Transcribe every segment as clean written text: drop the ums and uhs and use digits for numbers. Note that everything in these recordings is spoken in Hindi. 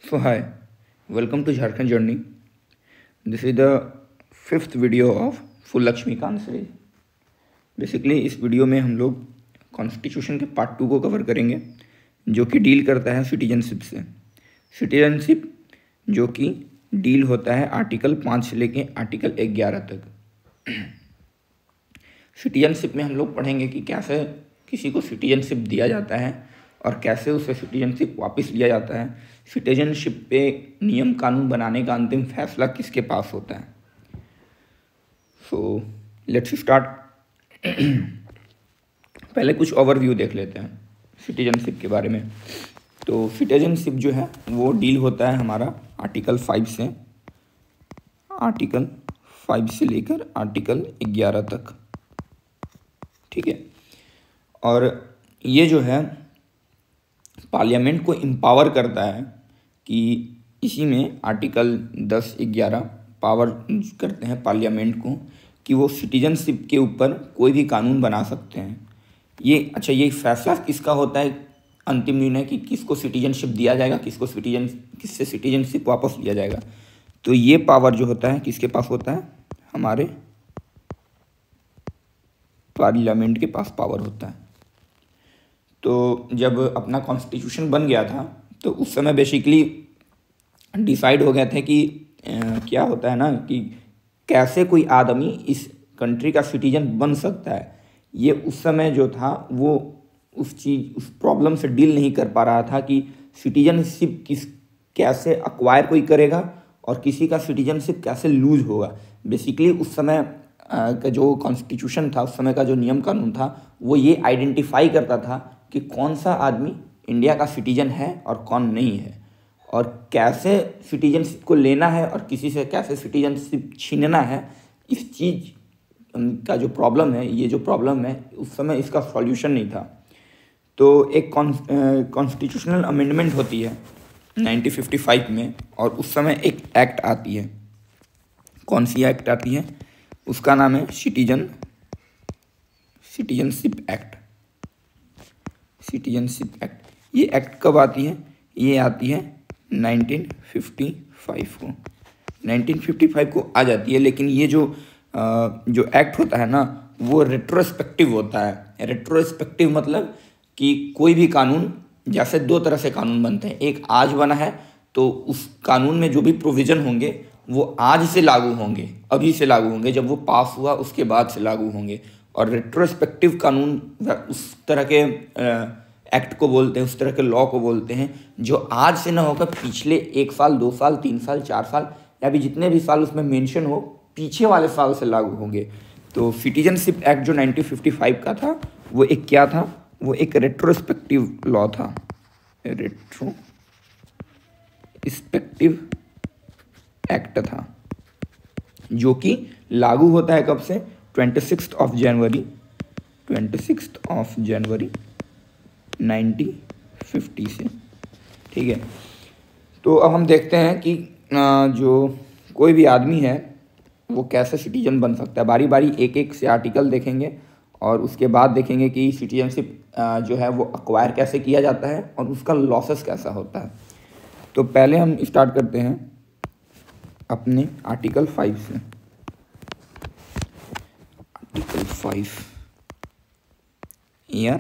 So hi, welcome to Jharkhand Journey. This is the fifth video of full Laxmikanth series. Basically इस वीडियो में हम लोग कॉन्स्टिट्यूशन के पार्ट 2 को कवर करेंगे, जो कि डील करता है सिटीजनशिप से। सिटीजनशिप जो कि डील होता है आर्टिकल 5 से लेके आर्टिकल 11 तक। सिटीजनशिप में हम लोग पढ़ेंगे कि कैसे किसी को सिटीजनशिप दिया जाता है और कैसे उसे सिटीजनशिप वापस लिया जाता है। सिटीजनशिप पे नियम कानून बनाने का अंतिम फैसला किसके पास होता है। So let's start. पहले कुछ ओवरव्यू देख लेते हैं सिटीजनशिप के बारे में। तो सिटीजनशिप जो है वो डील होता है हमारा आर्टिकल 5 से, आर्टिकल 5 से लेकर आर्टिकल 11 तक, ठीक है। और ये जो है पार्लियामेंट को एम्पावर करता है कि इसी में आर्टिकल 10-11 पावर करते हैं पार्लियामेंट को कि वो सिटीजनशिप के ऊपर कोई भी कानून बना सकते हैं। ये फैसला किसका होता है, अंतिम निर्णय कि किसको सिटीजनशिप दिया जाएगा, किससे सिटीजनशिप वापस लिया जाएगा। तो ये पावर जो होता है किसके पास होता है, हमारे पार्लियामेंट के पास पावर होता है। तो जब अपना कॉन्स्टिट्यूशन बन गया था तो उस समय बेसिकली डिसाइड हो गया था कि क्या होता है ना कि कैसे कोई आदमी इस कंट्री का सिटीजन बन सकता है। ये उस समय जो था वो उस प्रॉब्लम से डील नहीं कर पा रहा था कि सिटीजनशिप कैसे अक्वायर कोई करेगा और किसी का सिटीजनशिप कैसे लूज होगा। बेसिकली उस समय का जो कॉन्स्टिट्यूशन था, उस समय का जो नियम कानून था, वो ये आइडेंटिफाई करता था कि कौन सा आदमी इंडिया का सिटीजन है और कौन नहीं है, और कैसे सिटीजनशिप को लेना है और किसी से कैसे सिटीजनशिप छीनना है। इस चीज़ का जो प्रॉब्लम है, ये जो प्रॉब्लम है उस समय इसका सॉल्यूशन नहीं था। तो एक कॉन्स्टिट्यूशनल अमेंडमेंट होती है 1955 में, और उस समय एक एक्ट आती है। कौन सी एक्ट आती है, उसका नाम है सिटीजनशिप एक्ट। सिटीजनशिप एक्ट, ये एक्ट कब आती है, ये आती है 1955 को। 1955 को आ जाती है, लेकिन ये जो एक्ट होता है ना वो रेट्रोस्पेक्टिव होता है। रेट्रोस्पेक्टिव मतलब कि कोई भी कानून, जैसे दो तरह से कानून बनते हैं, एक आज बना है तो उस कानून में जो भी प्रोविज़न होंगे वो आज से लागू होंगे, अभी से लागू होंगे, जब वो पास हुआ उसके बाद से लागू होंगे। और रेट्रोस्पेक्टिव कानून उस तरह के एक्ट को बोलते हैं, उस तरह के लॉ को बोलते हैं जो आज से ना होकर पिछले 1 साल, 2 साल, 3 साल, 4 साल या भी जितने भी साल उसमें मेंशन हो पीछे वाले साल से लागू होंगे। तो सिटीजनशिप एक्ट जो 1955 का था वो एक क्या था, वो एक रेट्रोस्पेक्टिव लॉ था। रेट्रोस्पेक्टिव एक्ट था जो कि लागू होता है कब से, 26 जनवरी 1950 से, ठीक है। तो अब हम देखते हैं कि जो कोई भी आदमी है वो कैसे सिटीजन बन सकता है। बारी बारी एक एक से आर्टिकल देखेंगे और उसके बाद देखेंगे कि सिटीजनशिप जो है वो अक्वायर कैसे किया जाता है और उसका लॉसेस कैसा होता है। तो पहले हम स्टार्ट करते हैं अपने आर्टिकल 5 से। आर्टिकल 5 ईयर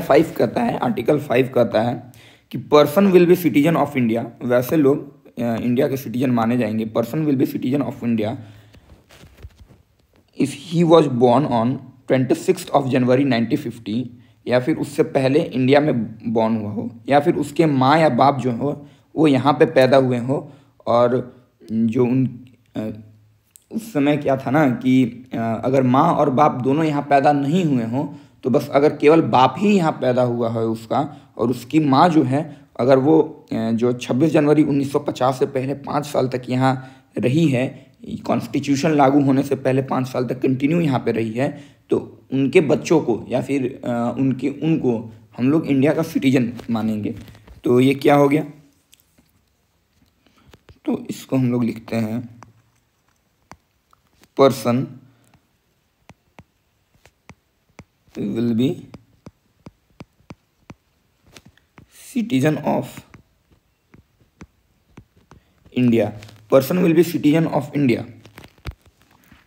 5 कहता है, आर्टिकल 5 कहता है कि person will be citizen of India. वैसे लोग इंडिया के सिटीजन माने जाएंगे। Person will be citizen of India if he was born on 26 जनवरी 1950, या फिर उससे पहले इंडिया में बॉर्न हुआ हो, या फिर उसके माँ या बाप जो हो वो यहाँ पे पैदा हुए हो। और जो उस समय क्या था ना कि अगर माँ और बाप दोनों यहाँ पैदा नहीं हुए हों तो बस अगर केवल बाप ही यहाँ पैदा हुआ है उसका, और उसकी माँ जो है अगर वो जो 26 जनवरी 1950 से पहले 5 साल तक यहाँ रही है, कॉन्स्टिट्यूशन लागू होने से पहले 5 साल तक कंटिन्यू यहाँ पे रही है, तो उनके बच्चों को या फिर उनको हम लोग इंडिया का सिटीजन मानेंगे। तो ये क्या हो गया, तो इसको हम लोग लिखते हैं person will be citizen of India, person will be citizen of India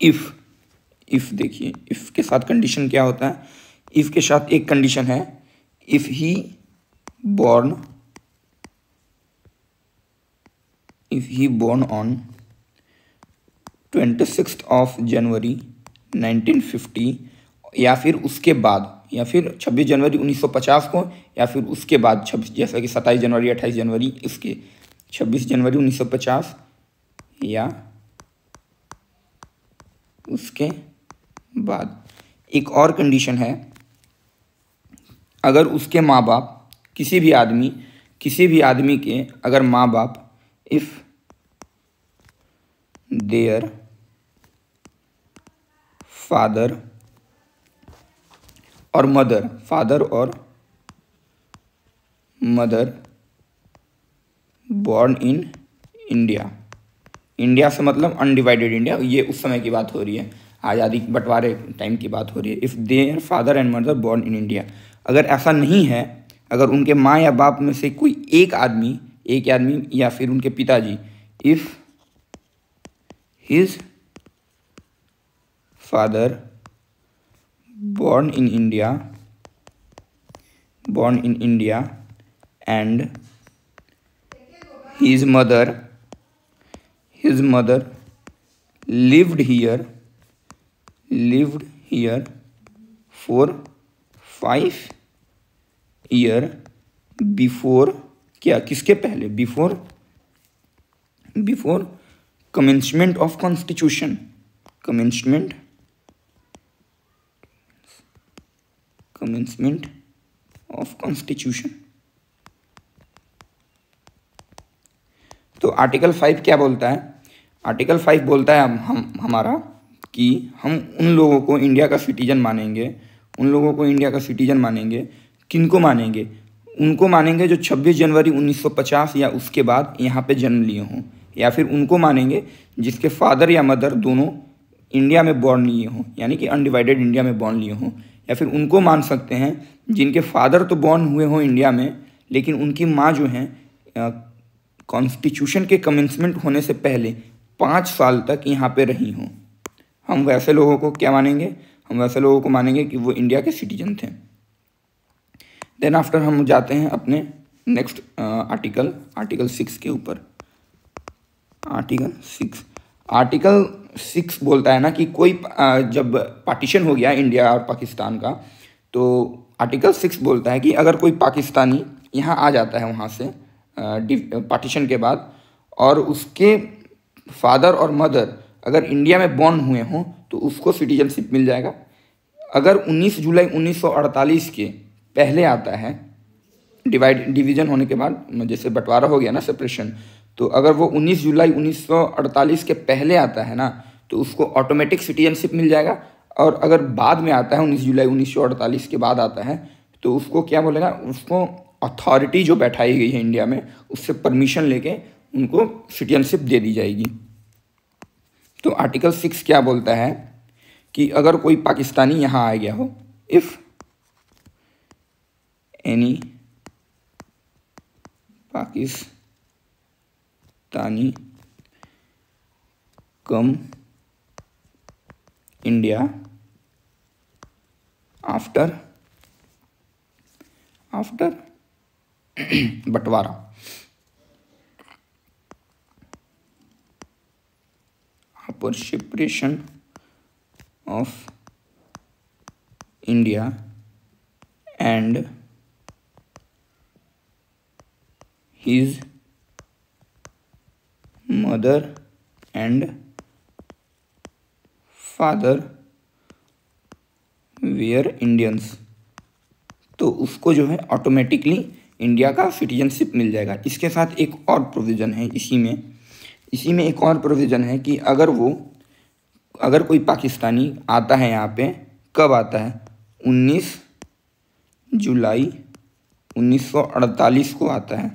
if देखिए, इफ के साथ कंडीशन क्या होता है, इफ के साथ एक कंडीशन है, if he born on 26th of January 1950, या फिर उसके बाद, या फिर 26 जनवरी 1950 को, या फिर उसके बाद 26, जैसा कि 27 जनवरी 28 जनवरी, इसके 26 जनवरी 1950 या उसके बाद। एक और कंडीशन है, अगर उसके माँ बाप, किसी भी आदमी के अगर माँ बाप, इफ देयर फादर और मदर बॉर्न इन इंडिया से मतलब अनडिवाइडेड इंडिया, ये उस समय की बात हो रही है, आज़ादी बंटवारे टाइम की बात हो रही है। If their father and mother born in India, अगर ऐसा नहीं है, अगर उनके माँ या बाप में से कोई एक आदमी या फिर उनके पिताजी, if his father born in India and his mother lived here for 5 years before, क्या किसके पहले, before commencement of constitution, commencement of constitution। तो आर्टिकल 5 क्या बोलता है? आर्टिकल 5 बोलता है हमारा कि हम उन लोगों को इंडिया का सिटीजन मानेंगे, किनको मानेंगे? उनको मानेंगे जो 26 जनवरी 1950 या उसके बाद यहाँ पे जन्म लिए हों, या फिर उनको मानेंगे जिसके फादर या मदर दोनों इंडिया में बॉर्न लिए हों, यानी कि अनडिवाइडेड इंडिया में बॉर्न लिए हों। या फिर उनको मान सकते हैं जिनके फादर तो बॉर्न हुए हों इंडिया में, लेकिन उनकी माँ जो हैं कॉन्स्टिट्यूशन के कमेंसमेंट होने से पहले 5 साल तक यहाँ पे रही हों। हम वैसे लोगों को क्या मानेंगे? हम वैसे लोगों को मानेंगे कि वो इंडिया के सिटीजन थे। देन आफ्टर हम जाते हैं अपने नेक्स्ट आर्टिकल 6 के ऊपर। आर्टिकल 6 बोलता है ना कि कोई जब पार्टीशन हो गया इंडिया और पाकिस्तान का, तो आर्टिकल 6 बोलता है कि अगर कोई पाकिस्तानी यहाँ आ जाता है वहाँ से पार्टीशन के बाद, और उसके फादर और मदर अगर इंडिया में बॉर्न हुए हों तो उसको सिटीजनशिप मिल जाएगा। अगर 19 जुलाई 1948 के पहले आता है, डिवीज़न होने के बाद, जैसे बंटवारा हो गया ना, सेपरेशन, तो अगर वो 19 जुलाई 1948 के पहले आता है ना, तो उसको ऑटोमेटिक सिटीजनशिप मिल जाएगा। और अगर बाद में आता है 19 जुलाई 1948 के बाद आता है, तो उसको क्या बोलेगा? उसको अथॉरिटी जो बैठाई गई है इंडिया में, उससे परमिशन लेके उनको सिटीजनशिप दे दी जाएगी। तो आर्टिकल 6 क्या बोलता है कि अगर कोई पाकिस्तानी यहाँ आ गया हो, if any Pakistani come India after बंटवारा, after separation of India and his mother and father were Indians, तो उसको जो है ऑटोमेटिकली इंडिया का सिटीजनशिप मिल जाएगा। इसके साथ एक और प्रोविज़न है, इसी में एक और प्रोविज़न है कि अगर कोई पाकिस्तानी आता है यहाँ पे, कब आता है? 19 जुलाई 1948 को आता है,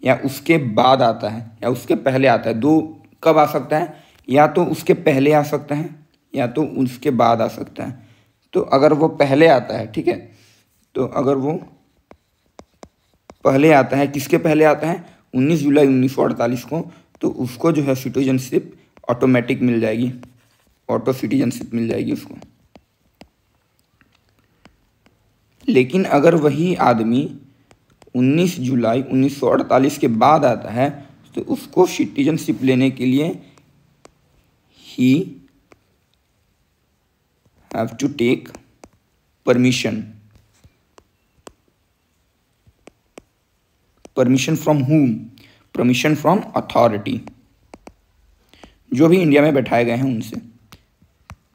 या उसके बाद आता है, या उसके पहले आता है। दो कब आ सकता है? या तो उसके पहले आ सकता है, या तो उसके बाद आ सकता है। तो अगर वो पहले आता है, ठीक है, तो अगर वो पहले आता है, किसके पहले आता है, 19 जुलाई 1948 को, तो उसको जो है सिटीजनशिप ऑटोमेटिक मिल जाएगी, ऑटो सिटीजनशिप मिल जाएगी उसको। लेकिन अगर वही आदमी 19 जुलाई 1948 के बाद आता है तो उसको सिटीजनशिप लेने के लिए he have to take permission. Permission from whom? Permission from authority, जो भी इंडिया में बैठाए गए हैं उनसे,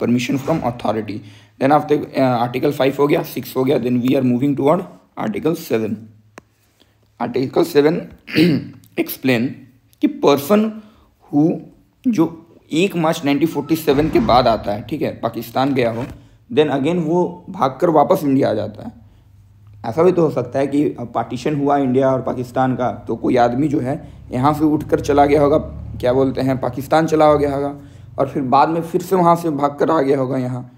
permission from authority. Then after article 5 हो गया, 6 हो गया, then we are moving toward article 7। Article 7 explain कि पर्सन हु, जो 1 मार्च 1947 के बाद आता है, ठीक है, पाकिस्तान गया हो, देन अगेन वो भागकर वापस इंडिया आ जाता है। ऐसा भी तो हो सकता है कि पार्टीशन हुआ इंडिया और पाकिस्तान का, तो कोई आदमी जो है यहाँ से उठकर चला गया होगा, क्या बोलते हैं, पाकिस्तान चला हो गया होगा, और फिर बाद में फिर से वहाँ से भागकर आ गया होगा यहाँ,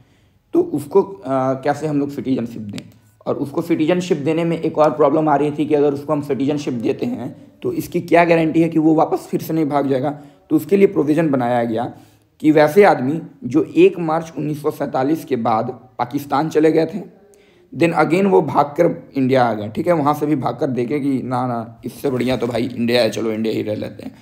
तो उसको कैसे हम लोग सिटीजनशिप दें। और उसको सिटीजनशिप देने में एक और प्रॉब्लम आ रही थी कि अगर उसको हम सिटीजनशिप देते हैं तो इसकी क्या गारंटी है कि वो वापस फिर से नहीं भाग जाएगा। तो उसके लिए प्रोविज़न बनाया गया कि वैसे आदमी जो 1 मार्च 1947 के बाद पाकिस्तान चले गए थे, देन अगेन वो भागकर इंडिया आ गए, ठीक है, वहाँ से भी भागकर देखे कि ना इससे बढ़िया तो भाई इंडिया है, चलो इंडिया ही रह लेते हैं।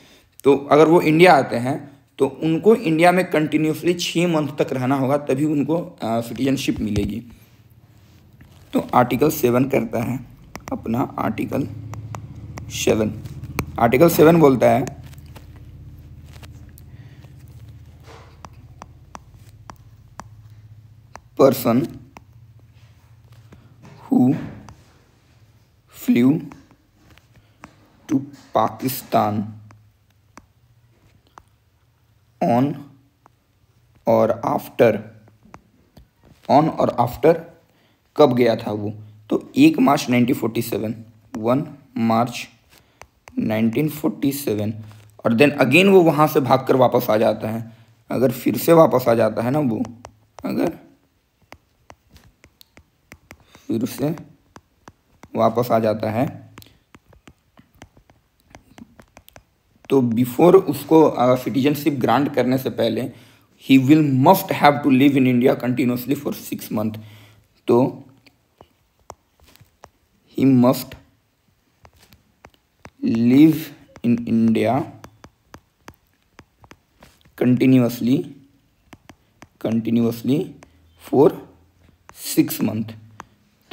तो अगर वो इंडिया आते हैं तो उनको इंडिया में कंटिन्यूसली 6 मंथ तक रहना होगा, तभी उनको सिटीजनशिप मिलेगी। तो आर्टिकल 7 करता है अपना आर्टिकल 7। आर्टिकल 7 बोलता है person who flew to Pakistan on और आफ्टर कब गया था वो, तो 1 मार्च 1947, 1 मार्च 1947, और देन अगेन वो वहाँ से भागकर वापस आ जाता है। अगर फिर से वापस आ जाता है ना वो, अगर फिर से वापस आ जाता है तो बिफोर उसको सिटीजनशिप ग्रांट करने से पहले he will must have to live in India continuously for 6 month. तो he must live in India continuously for 6 month,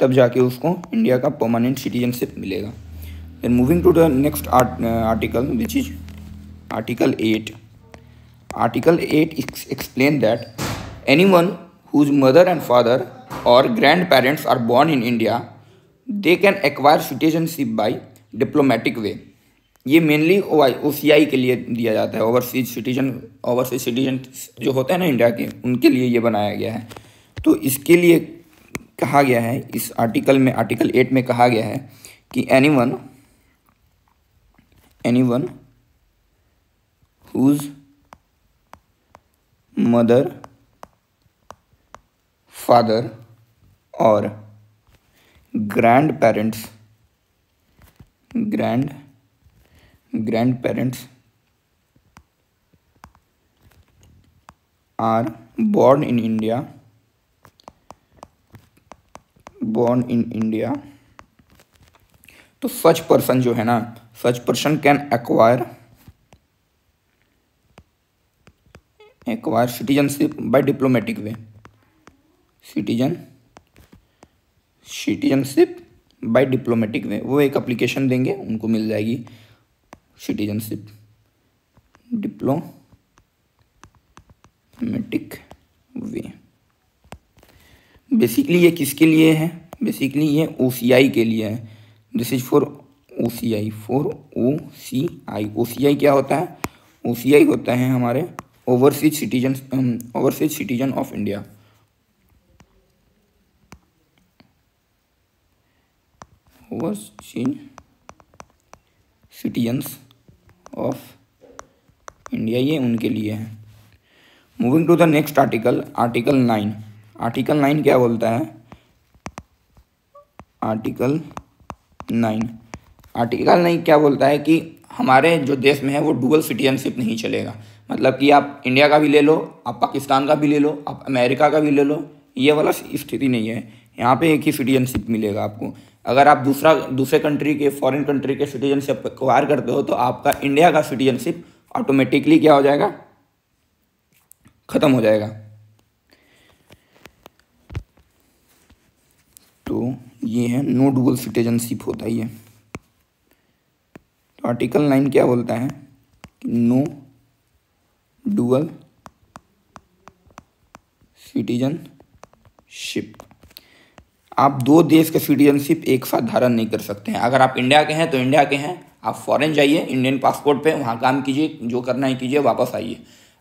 तब जाके उसको इंडिया का परमानेंट सिटीजनशिप मिलेगा। Then moving to the next article which is article 8। Article 8 explain that anyone whose mother and father or grandparents are born in India, they can acquire citizenship by diplomatic way। ये मेनली OCI के लिए दिया जाता है, ओवरसीज सिटीजन जो होते हैं ना इंडिया के, उनके लिए ये बनाया गया है। तो इसके लिए कहा गया है इस आर्टिकल में, आर्टिकल 8 में कहा गया है कि anyone whose mother, father or grandparents are born in India, तो such person जो है ना, such person can acquire citizenship by diplomatic way। citizenship by diplomatic way, वो एक एप्लीकेशन देंगे, उनको मिल जाएगी सिटीजनशिप डिप्लोमेटिक वे। बेसिकली ये किसके लिए है, बेसिकली ये OCI के लिए है। This is for OCI, OCI क्या होता है, OCI होता है हमारे overseas citizen of India. Overseas citizens of India, ये उनके लिए है। Moving to the next article, article 9। आर्टिकल 9 क्या बोलता है, आर्टिकल 9 आर्टिकल नहीं क्या बोलता है कि हमारे जो देश में है वो डुअल सिटीजनशिप नहीं चलेगा। मतलब कि आप इंडिया का भी ले लो, आप पाकिस्तान का भी ले लो, आप अमेरिका का भी ले लो, ये वाला स्थिति नहीं है। यहाँ पे एक ही सिटीजनशिप मिलेगा आपको। अगर आप दूसरे कंट्री के, फॉरेन कंट्री के सिटीजनशिप एक्वायर करते हो तो आपका इंडिया का सिटीजनशिप ऑटोमेटिकली क्या हो जाएगा, ख़त्म हो जाएगा। तो ये है नो डुअल सिटीजनशिप होता है ये। तो आर्टिकल 9 क्या बोलता है, नो डुअल सिटीजनशिप। आप दो देश के सिटीजनशिप एक साथ धारण नहीं कर सकते हैं। अगर आप इंडिया के हैं तो इंडिया के हैं, आप फॉरेन जाइए इंडियन पासपोर्ट पे, वहाँ काम कीजिए, जो करना है कीजिए, वापस आइए।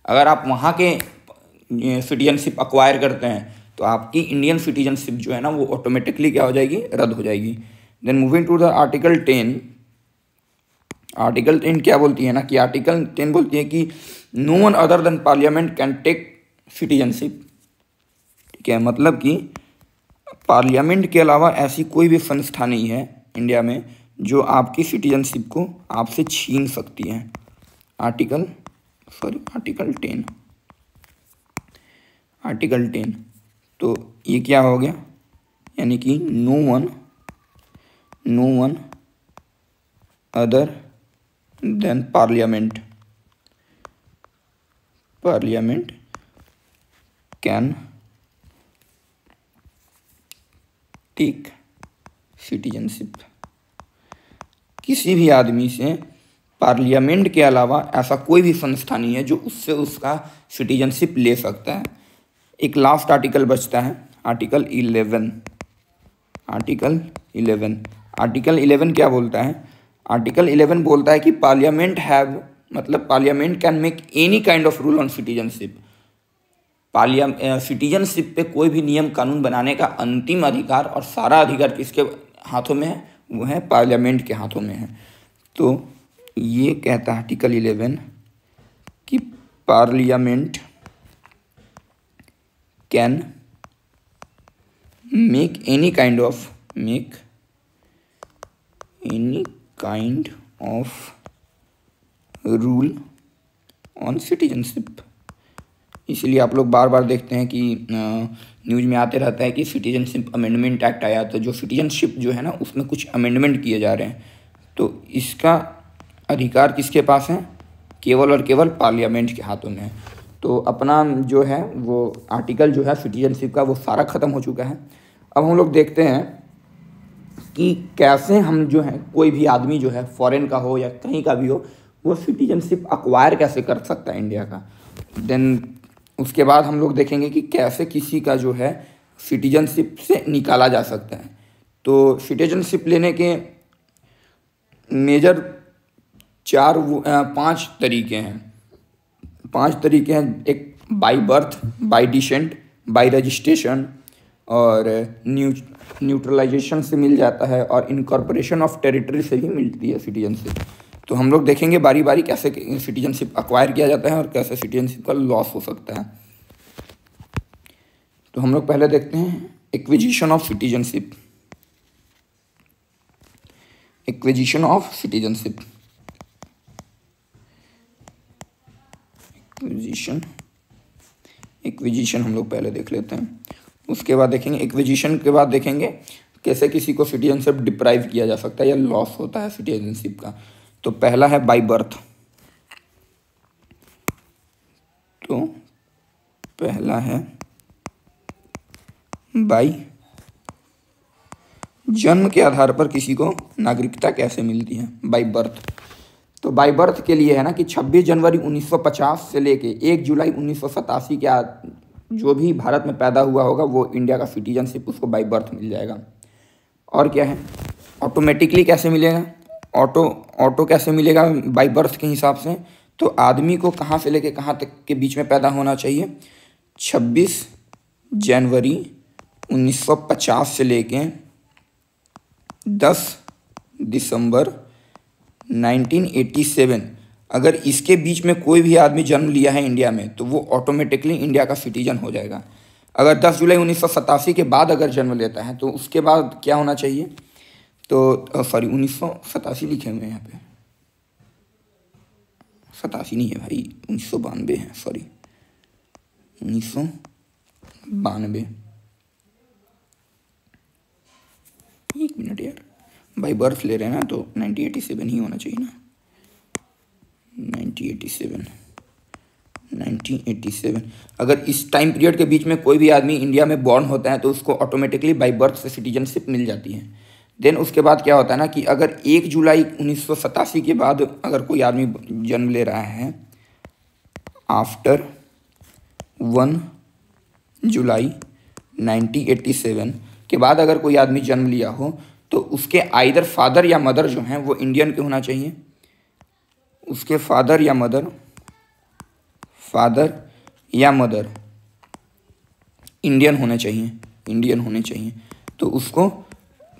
अगर आप वहाँ के सिटीजनशिप अक्वायर करते हैं तो आपकी इंडियन सिटीजनशिप जो है ना वो ऑटोमेटिकली क्या हो जाएगी, रद्द हो जाएगी। Then moving to the article 10। Article 10 क्या बोलती है ना कि आर्टिकल 10 बोलती है कि no one other than parliament can take citizenship. ठीक है, मतलब कि पार्लियामेंट के अलावा ऐसी कोई भी संस्था नहीं है इंडिया में जो आपकी सिटीजनशिप को आपसे छीन सकती है। आर्टिकल 10। तो ये क्या हो गया, यानी कि no one other than parliament can take citizenship. किसी भी आदमी से पार्लियामेंट के अलावा ऐसा कोई भी संस्था नहीं है जो उससे उसका सिटीजनशिप ले सकता है। एक लास्ट आर्टिकल बचता है, आर्टिकल 11। आर्टिकल 11 क्या बोलता है, आर्टिकल 11 बोलता है कि parliament can make any kind of rule on citizenship. Citizenship पे कोई भी नियम कानून बनाने का अंतिम अधिकार और सारा अधिकार किसके हाथों में है, वो है पार्लियामेंट के हाथों में है। तो ये कहता है आर्टिकल 11 कि parliament can make any kind of rule on citizenship. इसलिए आप लोग बार बार देखते हैं कि न्यूज़ में आते रहता है कि सिटीजनशिप अमेंडमेंट एक्ट आया, तो जो सिटीजनशिप जो है ना उसमें कुछ अमेंडमेंट किए जा रहे हैं। तो इसका अधिकार किसके पास है, केवल और केवल पार्लियामेंट के हाथों में है। तो अपना जो है वो आर्टिकल जो है सिटीजनशिप का वो सारा ख़त्म हो चुका है। अब हम लोग देखते हैं कि कैसे हम जो है कोई भी आदमी जो है फॉरेन का हो या कहीं का भी हो वो सिटीजनशिप अक्वायर कैसे कर सकता है इंडिया का। देन उसके बाद हम लोग देखेंगे कि कैसे किसी का जो है सिटीजनशिप से निकाला जा सकता है। तो सिटीजनशिप लेने के मेजर 5 तरीके हैं। एक by birth, bye decent, bye registration और न्यूट्रलाइजेशन से मिल जाता है और इनकॉर्पोरेशन ऑफ टेरिटरी से भी मिलती है सिटीजनशिप। तो हम लोग देखेंगे बारी बारी कैसे सिटीजनशिप अक्वायर किया जाता है और कैसे सिटीजनशिप का लॉस हो सकता है। तो हम लोग पहले देखते हैं एक्विजिशन ऑफ सिटीजनशिप। एक्विजिशन हम लोग पहले देख लेते हैं, उसके बाद देखेंगे एक्विजिशन के बाद देखेंगे कैसे किसी को सिटीजनशिप डिप्राइव किया जा सकता है या लॉस होता है सिटीजनशिप का। तो पहला है बाय बर्थ। तो पहला है बाय जन्म के आधार पर किसी को नागरिकता कैसे मिलती है, बाय बर्थ। तो बाय बर्थ के लिए है ना कि 26 जनवरी 1950 से लेके 1 जुलाई 1987 के जो भी भारत में पैदा हुआ होगा वो इंडिया का सिटीजनशिप उसको बाय बर्थ मिल जाएगा। और क्या है, ऑटोमेटिकली कैसे मिलेगा, ऑटो कैसे मिलेगा बाय बर्थ के हिसाब से। तो आदमी को कहाँ से लेके कहाँ तक के बीच में पैदा होना चाहिए, 26 जनवरी 1950 से लेके 10 दिसंबर 1987, अगर इसके बीच में कोई भी आदमी जन्म लिया है इंडिया में तो वो ऑटोमेटिकली इंडिया का सिटीजन हो जाएगा। अगर 10 जुलाई 1987 के बाद अगर जन्म लेता है तो उसके बाद क्या होना चाहिए, तो सॉरी 1987 लिखे हुए हैं यहाँ पे, 87 नहीं है भाई, 1992 है, सॉरी 1992। एक मिनट यार, बाई बर्थ ले रहे हैं ना तो 1987 ही होना चाहिए ना, 1987। अगर इस टाइम पीरियड के बीच में कोई भी आदमी इंडिया में बॉर्न होता है तो उसको ऑटोमेटिकली बाई बर्थ से सिटीजनशिप मिल जाती है। देन उसके बाद क्या होता है ना कि अगर 1 जुलाई 1987 के बाद अगर कोई आदमी जन्म ले रहा है आफ्टर 1 जुलाई 1987 के बाद अगर कोई आदमी जन्म लिया हो तो उसके आइदर फादर या मदर जो हैं वो इंडियन के होना चाहिए, उसके फादर या मदर इंडियन होने चाहिए। तो उसको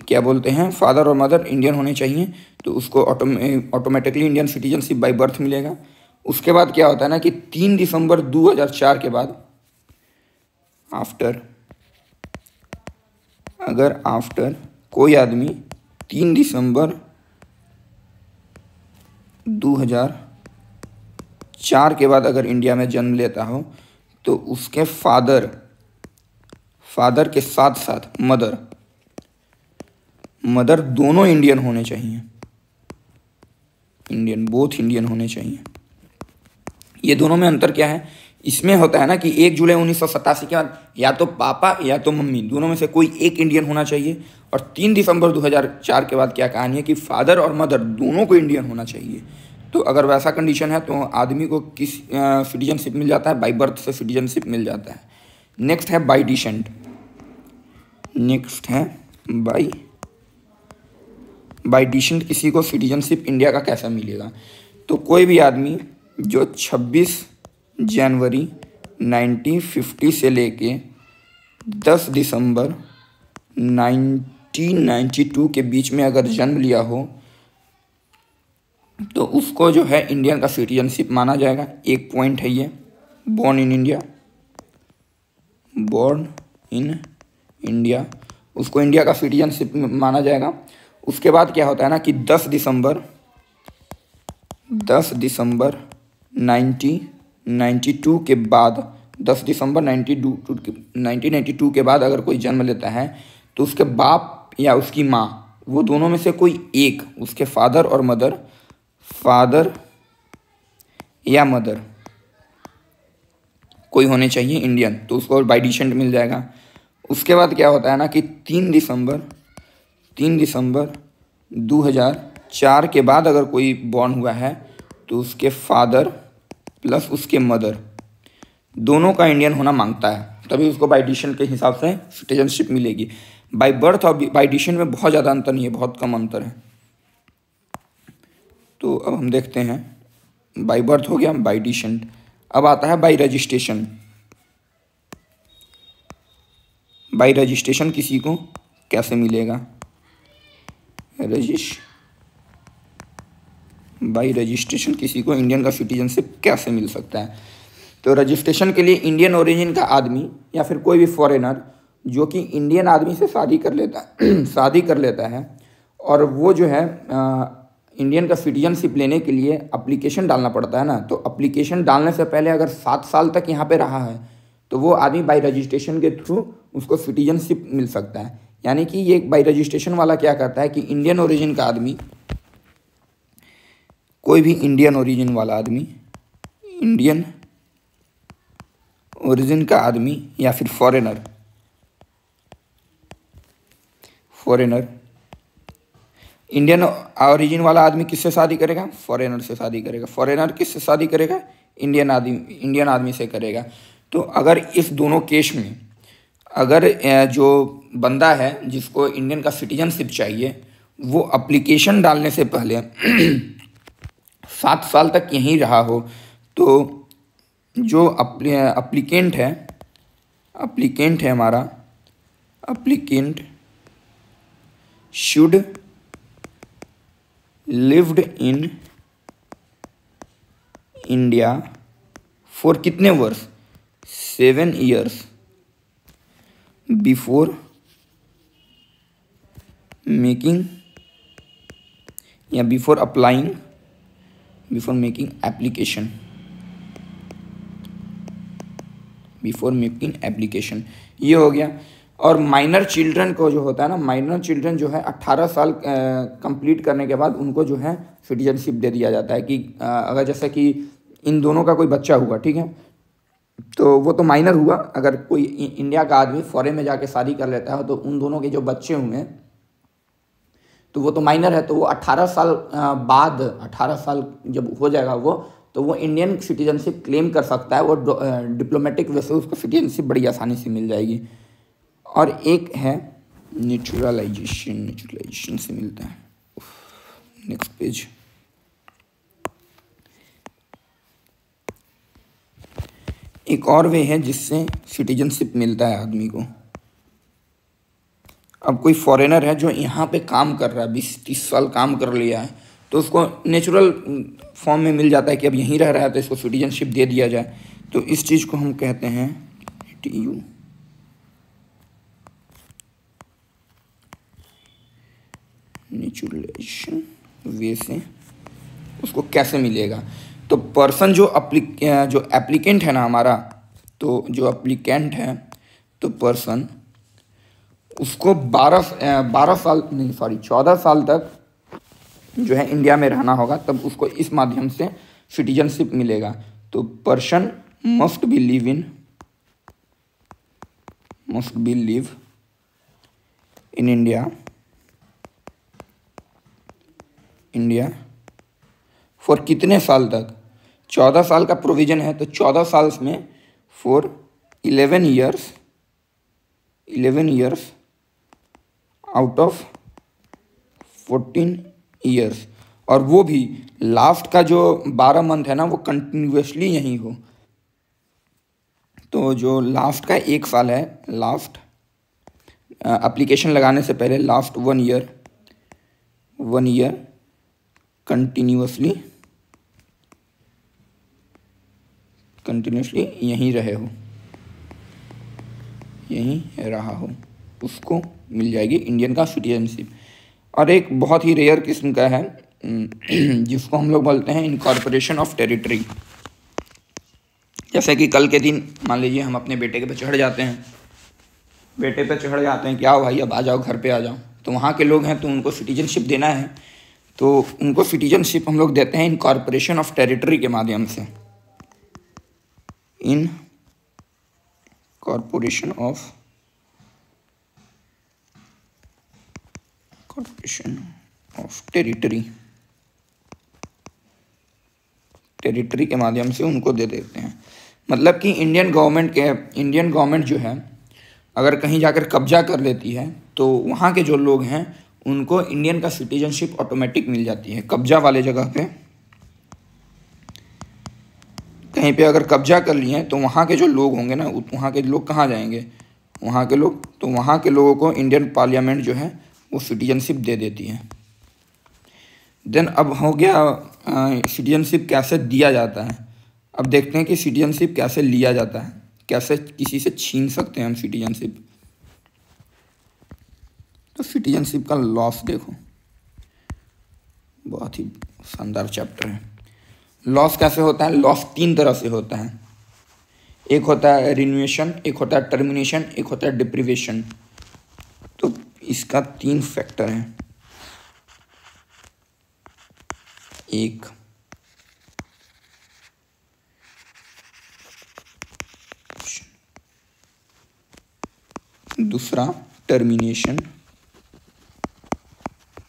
क्या बोलते हैं, फादर और मदर इंडियन होने चाहिए, तो उसको automatically Indian citizenship by birth मिलेगा। उसके बाद क्या होता है ना कि 3 दिसंबर 2004 के बाद आफ्टर कोई आदमी 3 दिसंबर 2004 के बाद अगर इंडिया में जन्म लेता हो तो उसके फादर के साथ साथ मदर दोनों इंडियन होने चाहिए, बोथ इंडियन होने चाहिए। ये दोनों में अंतर क्या है, इसमें होता है ना कि 1 जुलाई 1987 के बाद या तो पापा या तो मम्मी दोनों में से कोई एक इंडियन होना चाहिए, और 3 दिसंबर 2004 के बाद क्या कहानी है कि फादर और मदर दोनों को इंडियन होना चाहिए। तो अगर वैसा कंडीशन है तो आदमी को किस सिटीजनशिप मिल जाता है, बाई बर्थ से सिटीजनशिप मिल जाता है। नेक्स्ट है बाई डिसेंट, बाई डिसेंट किसी को सिटीजनशिप इंडिया का कैसा मिलेगा, तो कोई भी आदमी जो 26 जनवरी 1950 से लेके 10 दिसंबर 1992 के बीच में अगर जन्म लिया हो तो उसको जो है इंडियन का सिटीजनशिप माना जाएगा। एक पॉइंट है ये, बॉर्न इन इंडिया, उसको इंडिया का सिटीजनशिप माना जाएगा। उसके बाद क्या होता है ना कि 10 दिसंबर 1992 के बाद 10 दिसंबर 1992 के बाद अगर कोई जन्म लेता है तो उसके बाप या उसकी माँ, वो दोनों में से कोई एक, उसके फादर या मदर कोई होने चाहिए इंडियन, तो उसको बाई डिसेंट मिल जाएगा। उसके बाद क्या होता है ना कि 3 दिसंबर 2004 के बाद अगर कोई बॉर्न हुआ है तो उसके फादर प्लस उसके मदर दोनों का इंडियन होना मांगता है, तभी उसको बाई डिसेंट के हिसाब से सिटीजनशिप मिलेगी। बाई बर्थ और बाई डिसेंट में बहुत ज़्यादा अंतर नहीं है, बहुत कम अंतर है। तो अब हम देखते हैं, बाई बर्थ हो गया, बाई डिसेंट। अब आता है बाई रजिस्ट्रेशन। बाई रजिस्ट्रेशन किसी को कैसे मिलेगा, बाई रजिस्ट्रेशन किसी को इंडियन का सिटीजनशिप कैसे मिल सकता है। तो रजिस्ट्रेशन के लिए इंडियन ओरिजिन का आदमी या फिर कोई भी फॉरेनर जो कि इंडियन आदमी से शादी कर लेता है और वो जो है इंडियन का सिटीजनशिप लेने के लिए अप्लीकेशन डालना पड़ता है ना, तो अप्लीकेशन डालने से पहले अगर 7 साल तक यहाँ पे रहा है तो वो आदमी बाई रजिस्ट्रेशन के थ्रू उसको सिटीजनशिप मिल सकता है। यानी कि ये बाई रजिस्ट्रेशन वाला क्या करता है कि इंडियन ओरिजिन का आदमी, कोई भी इंडियन ओरिजिन वाला आदमी, इंडियन ओरिजिन का आदमी या फिर फॉरेनर इंडियन ओरिजिन वाला आदमी किससे शादी करेगा, फॉरेनर से शादी करेगा। फॉरेनर किससे शादी करेगा, इंडियन आदमी से करेगा। तो अगर इस दोनों केस में अगर जो बंदा है जिसको इंडियन का सिटीजनशिप चाहिए वो अप्लीकेशन डालने से पहले 7 साल तक यहीं रहा हो, तो जो अप्लीकेंट है हमारा, applicant should lived in India for कितने वर्ष, 7 years बिफोर मेकिंग या before applying, before making application, before making application, ये हो गया। और माइनर चिल्ड्रन को जो होता है ना, माइनर चिल्ड्रन जो है 18 साल कंप्लीट करने के बाद उनको जो है सिटीजनशिप दे दिया जाता है कि अगर जैसे कि इन दोनों का कोई बच्चा हुआ, ठीक है, तो वो तो माइनर हुआ। अगर कोई इंडिया का आदमी फॉरेन में जाके शादी कर लेता है तो उन दोनों के जो बच्चे हुए तो वो तो माइनर है, तो वो 18 साल बाद, 18 साल जब हो जाएगा वो, तो वो इंडियन सिटीजनशिप क्लेम कर सकता है। वो डिप्लोमेटिक वे से उसको सिटीजनशिप बड़ी आसानी से मिल जाएगी। और एक है नेचुरलाइजेशन, नेचुरलाइजेशन से मिलता है। Next page. एक और वे है जिससे सिटीजनशिप मिलता है आदमी को। अब कोई फॉरेनर है जो यहाँ पे काम कर रहा है, 20-30 साल काम कर लिया है, तो उसको नेचुरल फॉर्म में मिल जाता है कि अब यहीं रह रहा है तो इसको सिटीजनशिप दे दिया जाए। तो इस चीज़ को हम कहते हैं TU, नेचुरलाइजेशन वे से उसको कैसे मिलेगा। तो पर्सन जो एप्लीकेंट है ना हमारा, तो जो एप्लीकेंट है तो पर्सन उसको 14 साल तक जो है इंडिया में रहना होगा, तब उसको इस माध्यम से सिटीजनशिप मिलेगा। तो person must be live in India for कितने साल तक, 14 साल का प्रोविज़न है, तो 14 साल में for 11 years out of 14 years, और वो भी लास्ट का जो 12 मंथ है ना वो कंटिन्यूसली यहीं हो। तो जो लास्ट का 1 साल है, लास्ट एप्लीकेशन लगाने से पहले लास्ट 1 ईयर कंटिन्यूसली यहीं रहा हो, उसको मिल जाएगी इंडियन का सिटीजनशिप। और एक बहुत ही रेयर किस्म का है जिसको हम लोग बोलते हैं इनकॉर्पोरेशन ऑफ टेरिटरी। जैसे कि कल के दिन मान लीजिए हम अपने बेटे पे चढ़ जाते हैं, क्या हो भाई अब आ जाओ, घर पे आ जाओ, तो वहाँ के लोग हैं तो उनको सिटीजनशिप देना है, तो उनको सिटीजनशिप हम लोग देते हैं इनकॉर्पोरेशन ऑफ टेरिटरी के माध्यम से। इन कॉर्पोरेशन ऑफ टेरिटरी के माध्यम से उनको दे देते हैं। मतलब कि इंडियन गवर्नमेंट जो है अगर कहीं जाकर कब्जा कर लेती है तो वहाँ के जो लोग हैं उनको इंडियन का सिटीजनशिप ऑटोमेटिक मिल जाती है। कब्जा वाले जगह पे कहीं पे अगर कब्जा कर लिए हैं तो वहाँ के जो लोग होंगे ना, वहाँ के लोग कहाँ जाएंगे, वहाँ के लोग, तो वहाँ के लोगों को इंडियन पार्लियामेंट जो है वो सिटीजनशिप दे देती है। देन अब हो गया सिटीजनशिप कैसे दिया जाता है। अब देखते हैं कि सिटीजनशिप कैसे लिया जाता है, कैसे किसी से छीन सकते हैं हम सिटीजनशिप। तो सिटीजनशिप का लॉस देखो, बहुत ही शानदार चैप्टर है। लॉस कैसे होता है, लॉस 3 तरह से होता है। एक होता है रिन्यूएशन, एक होता है टर्मिनेशन, एक होता है डिप्रीवेशन। तो इसका 3 फैक्टर हैं। एक दूसरा टर्मिनेशन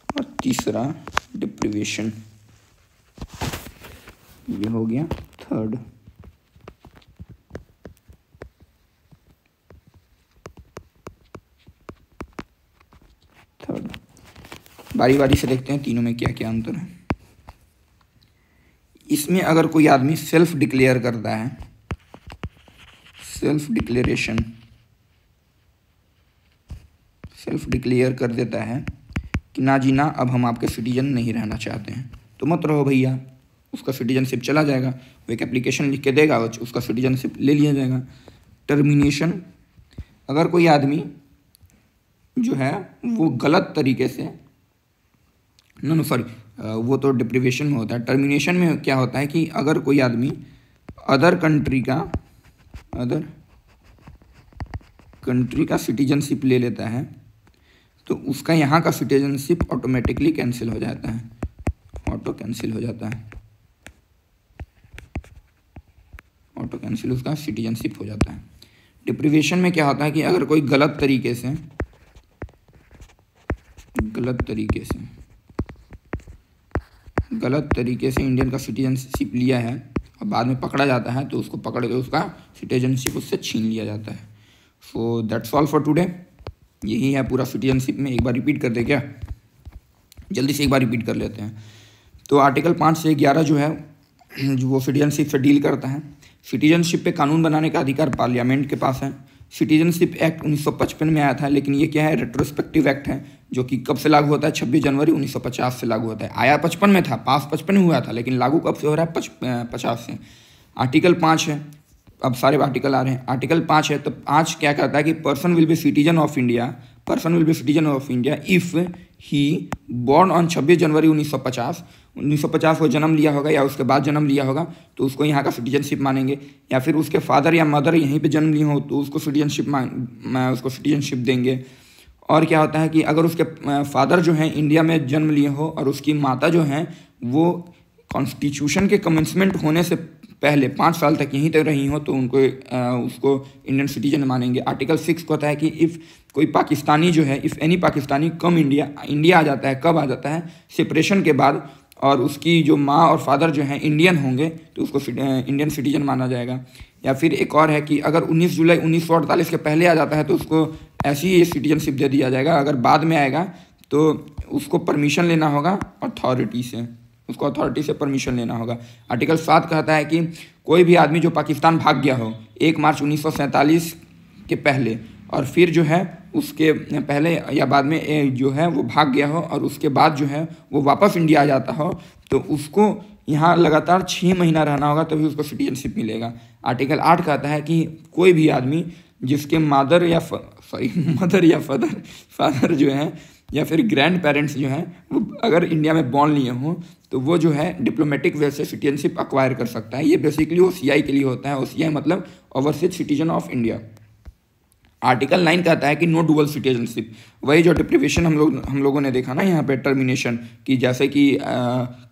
और तीसरा डिप्रीवेशन। ये हो गया थर्ड। बारी बारी से देखते हैं तीनों में क्या क्या अंतर है। इसमें अगर कोई आदमी सेल्फ डिक्लेयर करता है, सेल्फ डिक्लेयर कर देता है कि ना जी ना, अब हम आपके सिटीजन नहीं रहना चाहते हैं, तो मत रहो भैया, उसका सिटीजनशिप चला जाएगा। वो एक एप्लीकेशन लिख के देगा, उसका सिटीजनशिप ले लिया जाएगा। टर्मिनेशन, अगर कोई आदमी जो है वो गलत तरीके से वो तो डिप्रीवेशन में होता है। टर्मिनेशन में क्या होता है कि अगर कोई आदमी अदर कंट्री का सिटीजनशिप ले लेता है तो उसका यहाँ का सिटीजनशिप ऑटोमेटिकली कैंसिल हो जाता है, ऑटो कैंसिल उसका सिटीजनशिप हो जाता है। डिप्रीवेशन में क्या होता है कि अगर कोई गलत तरीके से इंडियन का सिटीजनशिप लिया है और बाद में पकड़ा जाता है तो उसको पकड़ के उसका सिटीजनशिप उससे छीन लिया जाता है। So that's all for today. यही है पूरा सिटीजनशिप में। एक बार रिपीट कर दे क्या, जल्दी से एक बार रिपीट कर लेते हैं। तो आर्टिकल 5 से 11 जो है वो सिटीजनशिप से डील करता है। सिटीजनशिप पे कानून बनाने का अधिकार पार्लियामेंट के पास है। सिटीजनशिप एक्ट 1955 में आया था, लेकिन ये क्या है, रेट्रोस्पेक्टिव एक्ट है, जो कि कब से लागू होता है, 26 जनवरी 1950 से लागू होता है। आया 55 में था, पास 55 में हुआ था, लेकिन लागू कब से हो रहा है, 50 से। आर्टिकल 5 है, अब सारे आर्टिकल आ रहे हैं। आर्टिकल 5 है तो 5 क्या कहता है कि person will be citizen of India if he born on 26 जनवरी 1950 को जन्म लिया होगा या उसके बाद जन्म लिया होगा तो उसको यहाँ का सिटीजनशिप मानेंगे, या फिर उसके फादर या मदर यहीं पे जन्म लिए हो तो उसको सिटीजनशिप देंगे। और क्या होता है कि अगर उसके फादर जो हैं इंडिया में जन्म लिए हो और उसकी माता जो हैं वो कॉन्स्टिट्यूशन के कमेंसमेंट होने से पहले 5 साल तक यहीं तक रही हो तो उसको इंडियन सिटीजन मानेंगे। आर्टिकल 6 को होता है कि इफ़ कोई पाकिस्तानी जो है, if any Pakistani come India आ जाता है, कब आ जाता है, सेपरेशन के बाद, और उसकी जो माँ और फादर जो हैं इंडियन होंगे तो उसको इंडियन सिटीजन माना जाएगा। या फिर एक और है कि अगर 19 जुलाई 1948 के पहले आ जाता है तो उसको ऐसी ही सिटीजनशिप दे दिया जाएगा। अगर बाद में आएगा तो उसको परमिशन लेना होगा अथॉरिटी से परमिशन लेना होगा। आर्टिकल 7 कहता है कि कोई भी आदमी जो पाकिस्तान भाग गया हो 1 मार्च 1947 के पहले और फिर जो है उसके पहले या बाद में जो है वो भाग गया हो और उसके बाद जो है वो वापस इंडिया आ जाता हो तो उसको यहाँ लगातार 6 महीना रहना होगा तभी उसको सिटीजनशिप मिलेगा। आर्टिकल 8 कहता है कि कोई भी आदमी जिसके मदर या फादर जो है या फिर ग्रैंड पेरेंट्स जो हैं वो अगर इंडिया में बॉर्न लिए हों तो वो जो है डिप्लोमेटिक वे से सिटीजनशिप अक्वायर कर सकता है। ये बेसिकली OCI के लिए होता है। OCI मतलब overseas citizen of India. Article 9 कहता है कि नो डुअल सिटीजनशिप, वही जो डिप्रीवेशन हम लोगों ने देखा ना यहाँ पे, टर्मिनेशन की, जैसे कि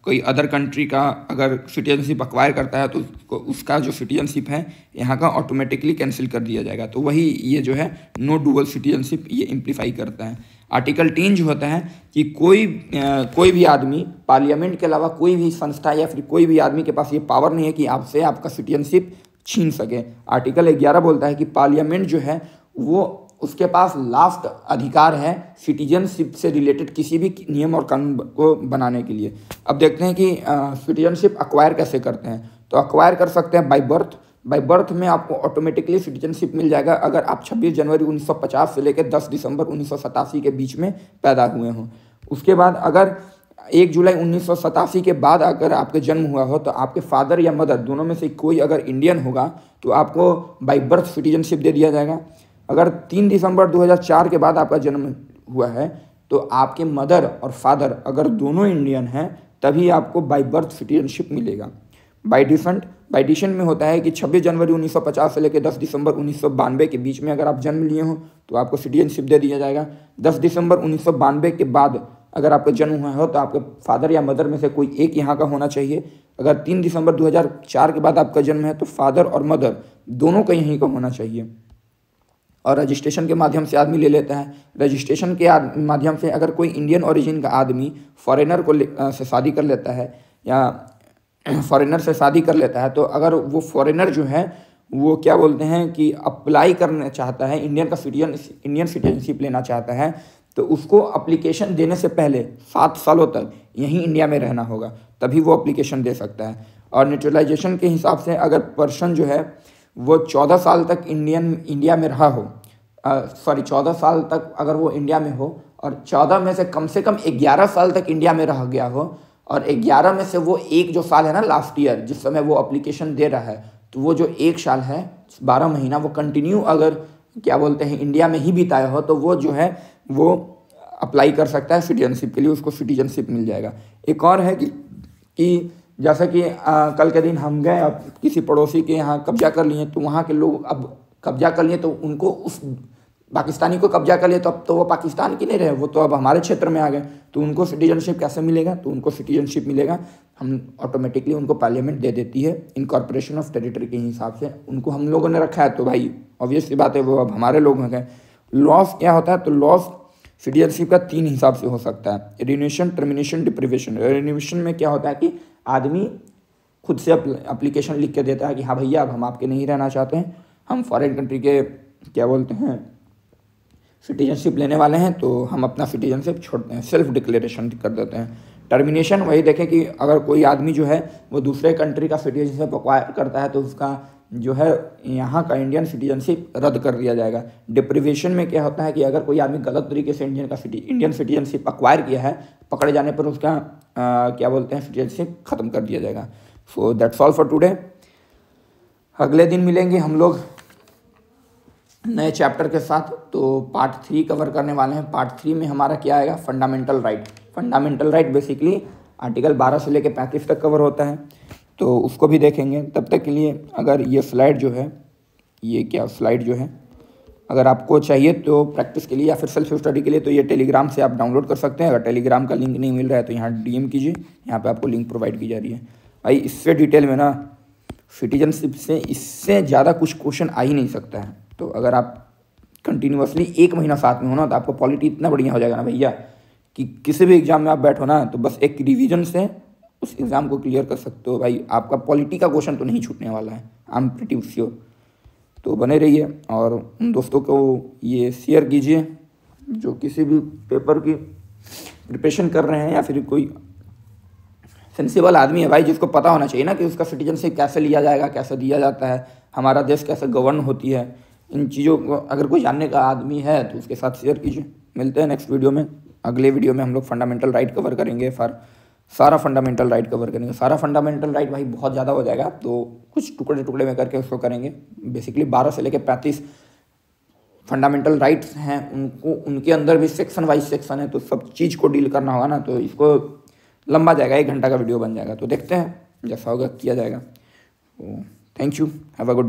कोई अदर कंट्री का अगर सिटीजनशिप अक्वायर करता है तो उसका जो सिटीजनशिप है यहाँ का ऑटोमेटिकली कैंसिल कर दिया जाएगा। तो वही ये जो है नो डुअल सिटीजनशिप ये इम्प्लीफाई करता है। आर्टिकल 10 जो होता है कि कोई भी आदमी, पार्लियामेंट के अलावा कोई भी संस्था या फिर कोई भी आदमी के पास ये पावर नहीं है कि आपसे आपका सिटीजनशिप छीन सके। आर्टिकल 11 बोलता है कि पार्लियामेंट जो है वो उसके पास लास्ट अधिकार है सिटीजनशिप से रिलेटेड किसी भी नियम और कानून को बनाने के लिए। अब देखते हैं कि सिटीजनशिप अक्वायर कैसे करते हैं। तो अक्वायर कर सकते हैं बाय बर्थ में आपको ऑटोमेटिकली सिटीजनशिप मिल जाएगा अगर आप 26 जनवरी 1950 से लेकर 10 दिसंबर 1987 के बीच में पैदा हुए हों। उसके बाद अगर 1 जुलाई 1987 के बाद अगर आपके जन्म हुआ हो तो आपके फादर या मदर दोनों में से कोई अगर इंडियन होगा तो आपको बाय बर्थ सिटीजनशिप दे दिया जाएगा। अगर 3 दिसंबर 2004 के बाद आपका जन्म हुआ है तो आपके मदर और फादर अगर दोनों इंडियन हैं तभी आपको बाय बर्थ सिटीजनशिप मिलेगा। बाय डिसेंट में होता है कि 26 जनवरी 1950 से लेकर 10 दिसंबर 1992 के बीच में अगर आप जन्म लिए हो तो आपको सिटीजनशिप दे दिया जाएगा। 10 दिसंबर 1992 के बाद अगर आपका जन्म हुआ हो तो आपके फादर या मदर में से कोई एक यहाँ का होना चाहिए। अगर 3 दिसंबर 2004 के बाद आपका जन्म है तो फादर और मदर दोनों का यहीं का होना चाहिए। और रजिस्ट्रेशन के माध्यम से आदमी ले लेता है। रजिस्ट्रेशन के माध्यम से अगर कोई इंडियन ओरिजिन का आदमी फॉरेनर से शादी कर लेता है या फॉरेनर से शादी कर लेता है तो अगर वो फॉरेनर जो है वो क्या बोलते हैं कि अप्लाई करना चाहता है, इंडियन सिटीजनशिप लेना चाहता है तो उसको अप्लीकेशन देने से पहले 7 सालों तक यहीं इंडिया में रहना होगा तभी वो अप्लीकेशन दे सकता है। और नेचुरलाइजेशन के हिसाब से अगर पर्सन जो है वो 14 साल तक इंडिया में रहा हो, 14 साल तक अगर वो इंडिया में हो और 14 में से कम 11 साल तक इंडिया में रह गया हो और 11 में से वो एक जो साल है ना लास्ट ईयर जिस समय वो अप्लीकेशन दे रहा है तो वो जो 1 साल है 12 महीना वो कंटिन्यू अगर क्या बोलते हैं इंडिया में ही बिताया हो तो वो जो है वो अप्लाई कर सकता है सिटीजनशिप के लिए, उसको सिटीजनशिप मिल जाएगा। एक और है कि जैसा कि कल के दिन हम गए, अब किसी पड़ोसी के यहाँ कब्जा कर लिए, तो वहाँ के लोग अब कब्जा कर लिए, तो उनको उस पाकिस्तानी को कब्जा कर लिए, तो अब तो वो पाकिस्तान के नहीं रहे, वो तो अब हमारे क्षेत्र में आ गए, तो उनको सिटीजनशिप कैसे मिलेगा? तो उनको सिटीजनशिप मिलेगा, हम ऑटोमेटिकली उनको पार्लियामेंट दे देती है इनकॉर्पोरेशन ऑफ टेरिटरी के हिसाब से, उनको हम लोगों ने रखा है, तो भाई ऑब्वियस सी बात है वो अब हमारे लोग हैं। लॉस क्या होता है? तो लॉस सिटीजनशिप का 3 हिसाब से हो सकता है, रिन्यूएशन, टर्मिनेशन, डिप्रीवेशन। रिन्यूएशन में क्या होता है कि आदमी खुद से अप्लीकेशन लिख के देता है कि हाँ भैया अब हम आपके नहीं रहना चाहते हैं, हम फॉरेन कंट्री के क्या बोलते हैं सिटीजनशिप लेने वाले हैं, तो हम अपना सिटीजनशिप छोड़ते हैं, सेल्फ डिक्लेरेशन कर देते हैं। टर्मिनेशन वही देखें कि अगर कोई आदमी जो है वो दूसरे कंट्री का सिटीजनशिप एक्वायर करता है, तो उसका जो है यहाँ का इंडियन सिटीजनशिप रद्द कर दिया जाएगा। डिप्रीवेशन में क्या होता है कि अगर कोई आदमी गलत तरीके से इंडियन सिटीजनशिप एक्वायर किया है, पकड़े जाने पर उसका क्या बोलते हैं सिटीजनशिप ख़त्म कर दिया जाएगा। So that's all for today. अगले दिन मिलेंगे हम लोग नए चैप्टर के साथ, तो पार्ट 3 कवर करने वाले हैं। पार्ट 3 में हमारा क्या आएगा? Fundamental right. Fundamental right basically article 12 से लेकर 35 तक कवर होता है, तो उसको भी देखेंगे। तब तक के लिए अगर ये स्लाइड जो है, ये क्या स्लाइड जो है, अगर आपको चाहिए तो प्रैक्टिस के लिए या फिर सेल्फ स्टडी के लिए, तो ये टेलीग्राम से आप डाउनलोड कर सकते हैं। अगर टेलीग्राम का लिंक नहीं मिल रहा है तो यहाँ डीएम कीजिए, यहाँ पे आपको लिंक प्रोवाइड की जा रही है। भाई इससे डिटेल में ना सिटीजनशिप से इससे ज़्यादा कुछ क्वेश्चन आ ही नहीं सकता है। तो अगर आप कंटिन्यूअसली 1 महीना साथ में हो ना, तो आपका पॉलिटी इतना बढ़िया हो जाएगा ना भैया कि किसी भी एग्जाम में आप बैठो ना, तो बस एक रिवीजन से उस एग्ज़ाम को क्लियर कर सकते हो। भाई आपका पॉलिटी का क्वेश्चन तो नहीं छूटने वाला है, आई एम प्रीटी श्योर। तो बने रहिए और उन दोस्तों को ये शेयर कीजिए जो किसी भी पेपर की प्रिपरेशन कर रहे हैं, या फिर कोई सेंसिबल आदमी है भाई, जिसको पता होना चाहिए ना कि उसका सिटीजनशिप कैसे लिया जाएगा, कैसे दिया जाता है, हमारा देश कैसे गवर्न होती है। इन चीज़ों को अगर कोई जानने का आदमी है तो उसके साथ शेयर कीजिए। मिलते हैं नेक्स्ट वीडियो में। अगले वीडियो में हम लोग फंडामेंटल राइट कवर करेंगे, सारा फंडामेंटल राइट कवर करेंगे। सारा फंडामेंटल राइट भाई बहुत ज़्यादा हो जाएगा, तो कुछ टुकड़े टुकड़े में करके उसको करेंगे। बेसिकली 12 से लेकर 35 फंडामेंटल राइट्स हैं, उनको उनके अंदर भी सेक्शन वाइज सेक्शन है, तो सब चीज़ को डील करना होगा ना, तो इसको लंबा जाएगा, 1 घंटा का वीडियो बन जाएगा। तो देखते हैं जैसा होगा किया जाएगा। Thank you, have a good day.